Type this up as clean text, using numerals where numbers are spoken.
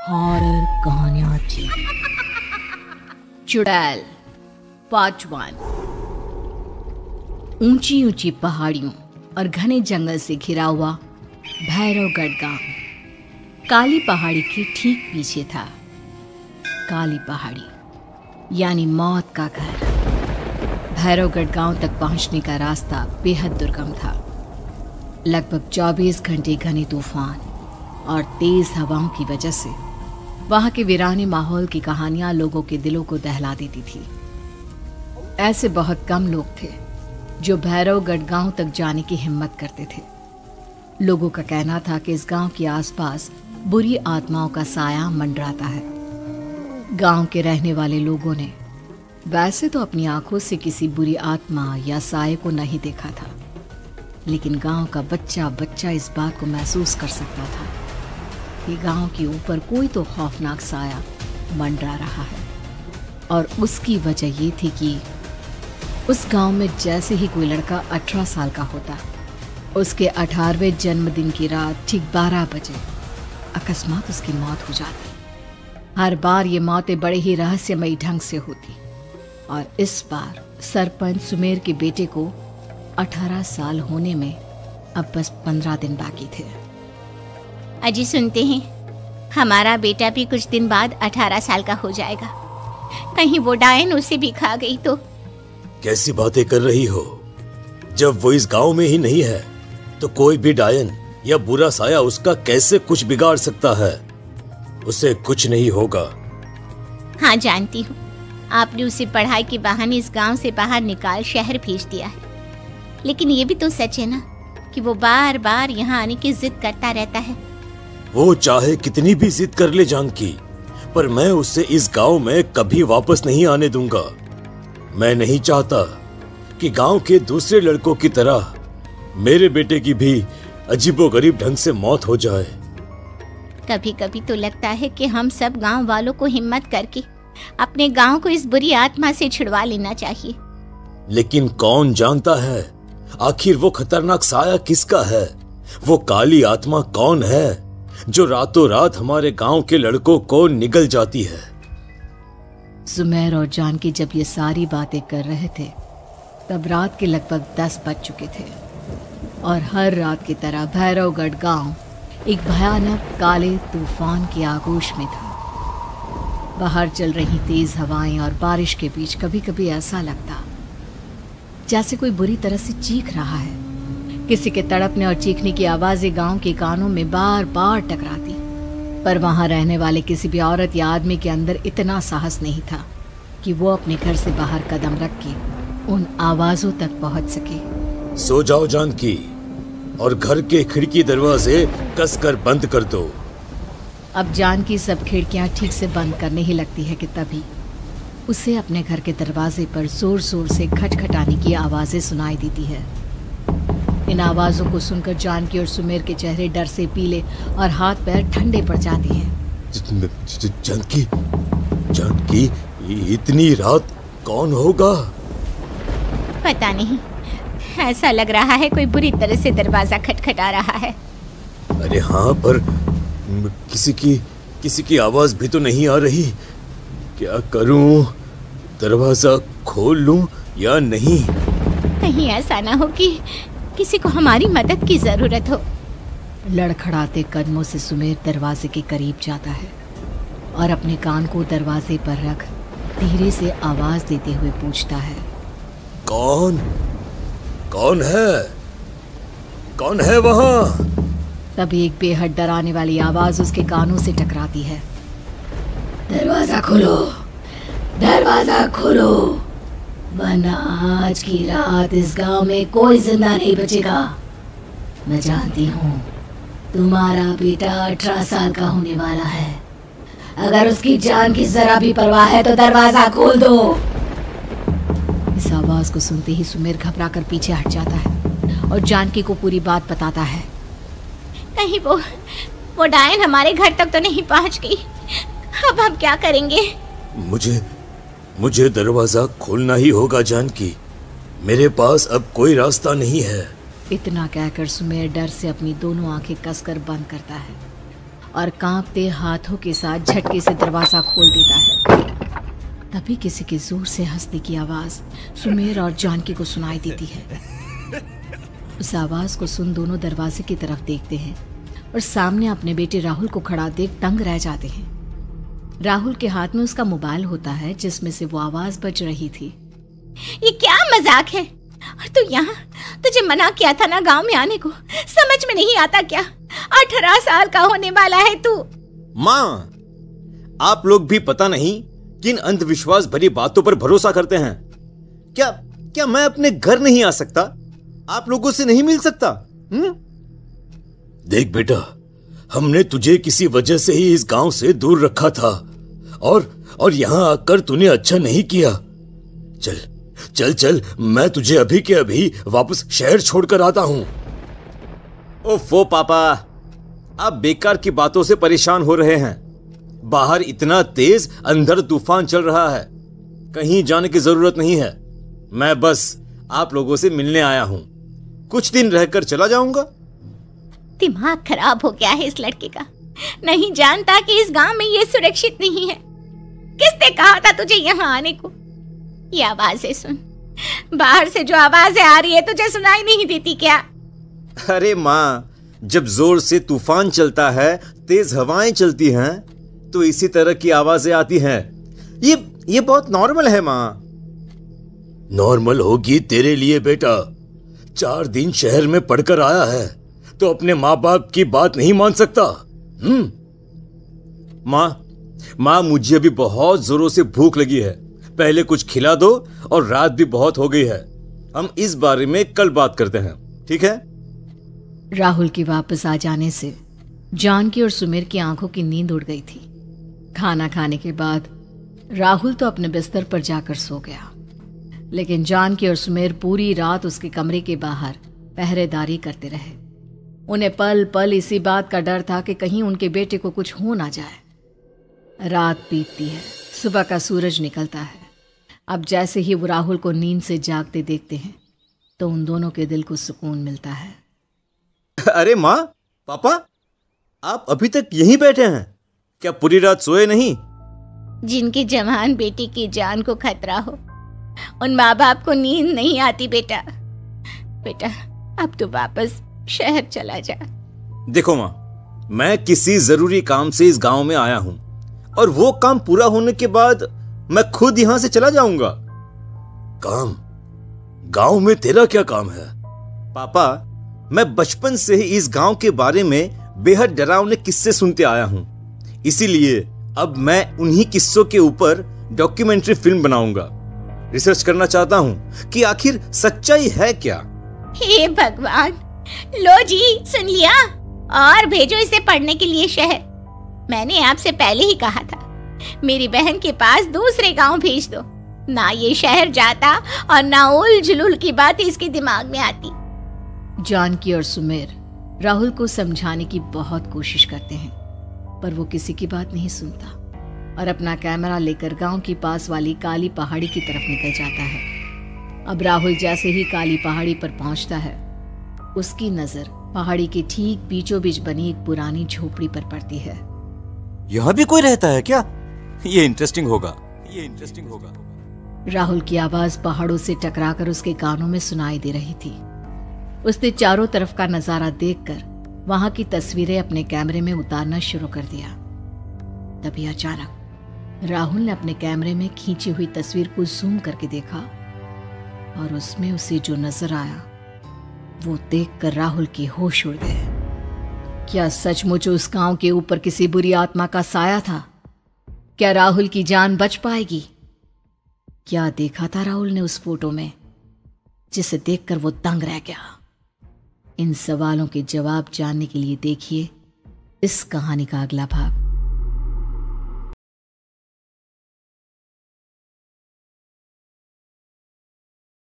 Horror कहानियां थी। चुड़ैल पार्ट 1। ऊंची ऊंची पहाड़ियों और घने जंगल से घिरा हुआ भैरवगढ़ गांव काली पहाड़ी के ठीक पीछे था। काली पहाड़ी यानी मौत का घर। भैरवगढ़ गांव तक पहुंचने का रास्ता बेहद दुर्गम था। लगभग 24 घंटे घने तूफान और तेज हवाओं की वजह से वहां के वीराने माहौल की कहानियां लोगों के दिलों को दहला देती थी। ऐसे बहुत कम लोग थे जो भैरवगढ़ गांव तक जाने की हिम्मत करते थे। लोगों का कहना था कि इस गांव के आसपास बुरी आत्माओं का साया मंडराता है। गांव के रहने वाले लोगों ने वैसे तो अपनी आंखों से किसी बुरी आत्मा या साये को नहीं देखा था, लेकिन गांव का बच्चा बच्चा इस बात को महसूस कर सकता था कि गांव के ऊपर कोई तो खौफनाक साया मंडरा रहा है। और उसकी वजह ये थी कि उस गांव में जैसे ही कोई लड़का 18 साल का होता, उसके 18वें जन्मदिन की रात ठीक 12 बजे अकस्मात उसकी मौत हो जाती। हर बार ये मौतें बड़े ही रहस्यमयी ढंग से होती और इस बार सरपंच सुमेर के बेटे को 18 साल होने में अब बस 15 दिन बाकी थे। अजी सुनते हैं, हमारा बेटा भी कुछ दिन बाद 18 साल का हो जाएगा। कहीं वो डायन उसे भी खा गई तो? कैसी बातें कर रही हो? जब वो इस गांव में ही नहीं है तो कोई भी डायन या बुरा साया उसका कैसे कुछ बिगाड़ सकता है? उसे कुछ नहीं होगा। हाँ जानती हूँ, आपने उसे पढ़ाई के बहाने इस गांव से बाहर निकाल शहर भेज दिया है, लेकिन ये भी तो सच है ना कि वो बार बार यहाँ आने की जिद करता रहता है। वो चाहे कितनी भी जिद कर ले जानकी, पर मैं उसे इस गांव में कभी वापस नहीं आने दूंगा। मैं नहीं चाहता कि गांव के दूसरे लड़कों की तरह मेरे बेटे की भी अजीबोगरीब ढंग से मौत हो जाए। कभी कभी तो लगता है कि हम सब गांव वालों को हिम्मत करके अपने गांव को इस बुरी आत्मा से छुड़वा लेना चाहिए। लेकिन कौन जानता है आखिर वो खतरनाक साया किसका है? वो काली आत्मा कौन है जो रातों रात हमारे गांव के लड़कों को निगल जाती है? सुमेर और जानकी जब ये सारी बातें कर रहे थे तब रात के लगभग 10 बज चुके थे और हर रात की तरह भैरवगढ़ गांव एक भयानक काले तूफान की आगोश में था। बाहर चल रही तेज हवाएं और बारिश के बीच कभी कभी ऐसा लगता जैसे कोई बुरी तरह से चीख रहा है। किसी के तड़पने और चीखने की आवाजें गांव के कानों में बार बार टकराती, पर वहां रहने वाले किसी भी औरत या आदमी के अंदर इतना साहस नहीं था कि वो अपने घर से बाहर कदम रख के उन आवाजों तक पहुंच सके। सो जाओ जानकी और घर के खिड़की दरवाजे कसकर बंद कर दो। अब जानकी सब खिड़कियां ठीक से बंद करने ही लगती है कि तभी उसे अपने घर के दरवाजे पर जोर जोर से खटखटाने की आवाजें सुनाई देती है। इन आवाजों को सुनकर जानकी और सुमेर के चेहरे डर से पीले और हाथ पैर ठंडे पड़ जाते हैं। जानकी, जानकी, इतनी रात कौन होगा? पता नहीं, ऐसा लग रहा है कोई बुरी तरह से दरवाजा खटखटा रहा है। अरे हाँ, पर किसी की आवाज भी तो नहीं आ रही। क्या करूं? दरवाजा खोल लूं या नहीं? कहीं ऐसा ना हो कि किसी को हमारी मदद की जरूरत हो। लड़खड़ाते कदमों से सुमेर दरवाजे के करीब जाता है और अपने कान को दरवाजे पर रख धीरे से आवाज देते हुए पूछता है, कौन है? कौन है वहां? तभी एक बेहद डराने वाली आवाज उसके कानों से टकराती है। दरवाजा खोलो, दरवाजा खोलो, वरना आज की रात इस गांव में कोई जिंदा नहीं बचेगा। मैं जानती हूँ तुम्हारा बेटा 18 साल का होने वाला है। अगर उसकी जान की जरा भी परवाह है तो दरवाजा खोल दो। इस आवाज को सुनते ही सुमेर घबरा कर पीछे हट जाता है और जानकी को पूरी बात बताता है। कहीं वो डायन हमारे घर तक तो नहीं पहुंच गई? अब हम क्या करेंगे? मुझे दरवाजा खोलना ही होगा जानकी। मेरे पास अब कोई रास्ता नहीं है। इतना कहकर सुमेर डर से अपनी दोनों आंखें कसकर बंद करता है और कांपते हाथों के साथ झटके से दरवाजा खोल देता है। तभी किसी के जोर से हंसने की आवाज सुमेर और जानकी को सुनाई देती है। उस आवाज को सुन दोनों दरवाजे की तरफ देखते हैं और सामने अपने बेटे राहुल को खड़ा देख दंग रह जाते हैं। राहुल के हाथ में उसका मोबाइल होता है जिसमें से वो आवाज बज रही थी। ये क्या मजाक है? और तू यहाँ, तुझे मना किया था ना गांव में आने को, समझ में नहीं आता क्या? 18 साल का होने वाला है तू। माँ, आप लोग भी पता नहीं किन अंधविश्वास भरी बातों पर भरोसा करते हैं। क्या मैं अपने घर नहीं आ सकता? आप लोगों से नहीं मिल सकता? देख बेटा, हमने तुझे किसी वजह से ही इस गांव से दूर रखा था और यहां आकर तूने अच्छा नहीं किया। चल चल चल, मैं तुझे अभी के अभी वापस शहर छोड़कर आता हूं। ओफो पापा, आप बेकार की बातों से परेशान हो रहे हैं। बाहर इतना तेज अंधड़ तूफान चल रहा है, कहीं जाने की जरूरत नहीं है। मैं बस आप लोगों से मिलने आया हूं, कुछ दिन रहकर चला जाऊंगा। दिमाग खराब हो गया है इस लड़के का, नहीं जानता कि इस गांव में ये सुरक्षित नहीं है। किसने कहा था तुझे यहाँ आने को? ये आवाजें सुन, बाहर से जो आवाजें आ रही है तुझे सुनाई नहीं देती क्या? अरे माँ, जब जोर से तूफान चलता है, तेज हवाएं चलती हैं, तो इसी तरह की आवाजें आती हैं। ये बहुत नॉर्मल है माँ। नॉर्मल होगी तेरे लिए बेटा। 4 दिन शहर में पढ़कर आया है तो अपने माँ बाप की बात नहीं मान सकता। माँ, मुझे अभी बहुत जोरों से भूख लगी है, पहले कुछ खिला दो, और रात भी बहुत हो गई है। हम इस बारे में कल बात करते हैं, ठीक है? राहुल के वापस आ जाने से जानकी और सुमेर की आंखों की नींद उड़ गई थी। खाना खाने के बाद राहुल तो अपने बिस्तर पर जाकर सो गया, लेकिन जानकी और सुमेर पूरी रात उसके कमरे के बाहर पहरेदारी करते रहे। उन्हें पल पल इसी बात का डर था कि कहीं उनके बेटे को कुछ हो ना जाए। रात बीतती है, सुबह का सूरज निकलता है। अब जैसे ही वो राहुल को नींद से जागते देखते हैं तो उन दोनों के दिल को सुकून मिलता है। अरे माँ, पापा, आप अभी तक यहीं बैठे हैं? क्या पूरी रात सोए नहीं? जिनकी जवान बेटी की जान को खतरा हो, उन माँ बाप को नींद नहीं आती बेटा। अब तो वापस शहर चला जा। देखो माँ, मैं किसी जरूरी काम से इस गांव में आया हूं, और वो काम पूरा होने के बाद मैं खुद यहां से चला जाऊंगा। काम? गांव में तेरा क्या काम है? पापा, मैं बचपन से ही इस गांव के बारे में बेहद डरावने किस्से सुनते आया हूं, इसीलिए अब मैं उन्हीं किस्सों के ऊपर डॉक्यूमेंट्री फिल्म बनाऊंगा। रिसर्च करना चाहता हूं कि आखिर सच्चाई है क्या। हे भगवान, लो जी, सुन लिया, और भेजो इसे पढ़ने के लिए शहर। मैंने आपसे पहले ही कहा था, मेरी बहन के पास दूसरे गांव भेज दो। ना ये शहर जाता और ना उल जुलूल की बात इसके दिमाग में आती। जानकी और सुमेर राहुल को समझाने की बहुत कोशिश करते हैं, पर वो किसी की बात नहीं सुनता और अपना कैमरा लेकर गांव की पास वाली काली पहाड़ी की तरफ निकल जाता है। अब राहुल जैसे ही काली पहाड़ी पर पहुंचता है, उसकी नजर पहाड़ी के ठीक बीचों बीच बनी एक पुरानी झोपड़ी पर पड़ती है। यहाँ भी कोई रहता है क्या? ये इंटरेस्टिंग होगा। राहुल की आवाज पहाड़ों से टकराकर उसके कानों में सुनाई दे रही थी। उसने चारों तरफ का नजारा देखकर वहां की तस्वीरें अपने कैमरे में उतारना शुरू कर दिया। तभी अचानक राहुल ने अपने कैमरे में खींची हुई तस्वीर को जूम करके देखा, और उसमें उसे जो नजर आया वो देखकर राहुल की होश उड़ गए। क्या सचमुच उस गांव के ऊपर किसी बुरी आत्मा का साया था? क्या राहुल की जान बच पाएगी? क्या देखा था राहुल ने उस फोटो में जिसे देखकर वो दंग रह गया? इन सवालों के जवाब जानने के लिए देखिए इस कहानी का अगला भाग।